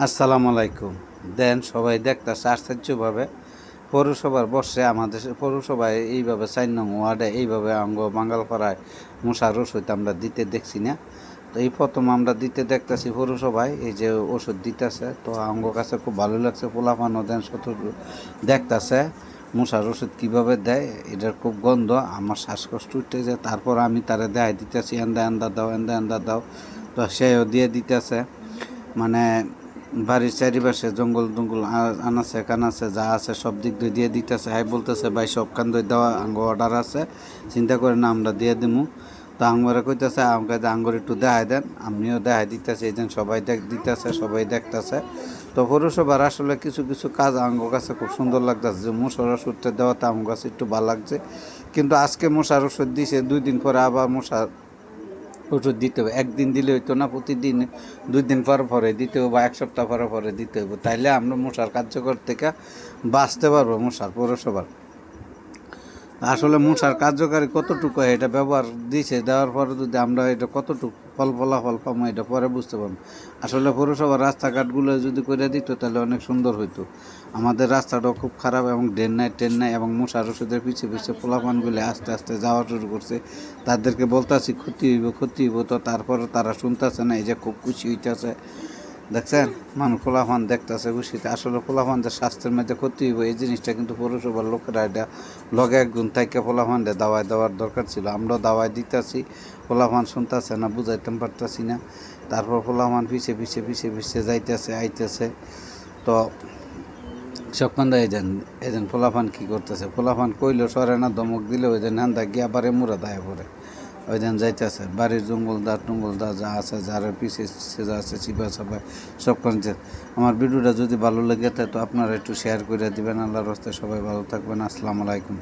আসসালামু আলাইকুম। দেন সবাই দেখতেছে আশ্চর্যভাবে পৌরসভার বসে আমাদের পৌরসভায় এইভাবে ৪ নং ওয়ার্ডে এইভাবে অঙ্গ বাঙ্গালপাড়ায় মশার ওষুধ আমরা দিতে দেখছি না। তো এই প্রথম আমরা দিতে দেখতেছি পৌরসভায় এই যে ওষুধ দিতেছে, তো অঙ্গ কাছে খুব ভালো লাগছে। পোলাপানও দেন শত দেখতেছে মশার ওষুধ কীভাবে দেয়, এটার খুব গন্ধ, আমার শ্বাসকষ্ট উঠতে যায়। তারপর আমি তারা দেয় দিতেছি, এন্দা দাও, এন্দা দাও, তো সেও দিয়ে দিতেছে। মানে বাড়ির চারিপাশে জঙ্গল টঙ্গল আনাছে কানাছে যা আছে সব দিক দিয়ে দিতেছে। হাই বলতেছে ভাই সব কান দেওয়া আঙ্গ অর্ডার আছে, চিন্তা করে না আমরা দিয়ে দিমু। তো আঙ্গরে কইতেছে আমাকে আঙ্গর একটু দেখাই দেন, আমিও দেখাই দিতেছি। এই দিন সবাই দিতেছে, সবাই দেখতেছে। তো পৌরসভার আসলে কিছু কিছু কাজ আঙ্গ কাছে খুব সুন্দর লাগতেছে, যে মশার ওষুধটা দেওয়াতে আমার কাছে একটু ভালো লাগছে। কিন্তু আজকে মশার ওষুধ দিছে, 2 দিন পরে আবার মশার ওষুধ দিতে হবে। একদিন দিলে হইতো না, প্রতিদিন 2 দিন পরে দিতে হবে বা 1 সপ্তাহ পরে দিতে হবে। তাইলে আমরা মশার কার্যকর থেকে বাঁচতে পারবো মশার পৌরসভার। আসলে মশার কার্যকারী কতটুকু এটা ব্যবহার দিয়েছে, দেওয়ার পরে যদি আমরা এটা কতটুকু ফলাফল পাবো এটা পরে বুঝতে পারবো। আসলে পৌরসভার রাস্তাঘাটগুলো যদি করে দিত তাহলে অনেক সুন্দর হইতো। আমাদের রাস্তাটাও খুব খারাপ এবং ট্রেন নাই এবং মশার ওষুধের পিছিয়ে পোলাপানগুলি আস্তে আস্তে যাওয়া শুরু করছে। তাদেরকে বলতেছি ক্ষতি হইব, তো তারপরে তারা শুনতেছে না। এই যে খুব খুশি হইতেছে, দেখছেন মানুষ পোলাপান দেখতেছে খুশিতে। আসলে পোলাপানদের স্বাস্থ্যের মধ্যে ক্ষতি হইব, এই জিনিসটা কিন্তু পৌরসভার লোকেরা এটা লগে একগুণ থেকে পোলাপানরে দাওয়ায় দেওয়ার দরকার ছিল। আমরা দাওয়ায় দিতেছি, পোলাপান শুনতেছে না, বুঝাইতে পারতেছি না। তারপর পোলাপান পিছিয়ে যাইতেছে আইতেছে। তো সকন্দা এজেন পোলাপান কী করতেছে, পোলাপান কইলেও সরে না, ধমক দিলে ওই দিন হান্দা গিয়া বারে মুরা দায় পড়ে ওই দিন যাইতেছে। বাড়ির টঙ্গলদার যা আছে, যারা পিছিয়ে যা আছে চিপা চাপায় সব করছে। আমার ভিডিওটা যদি ভালো লেগে থাকে তো আপনারা একটু শেয়ার করে দিবেন। আল্লাহর রাস্তায় সবাই ভালো থাকবেন। আসসালামু আলাইকুম।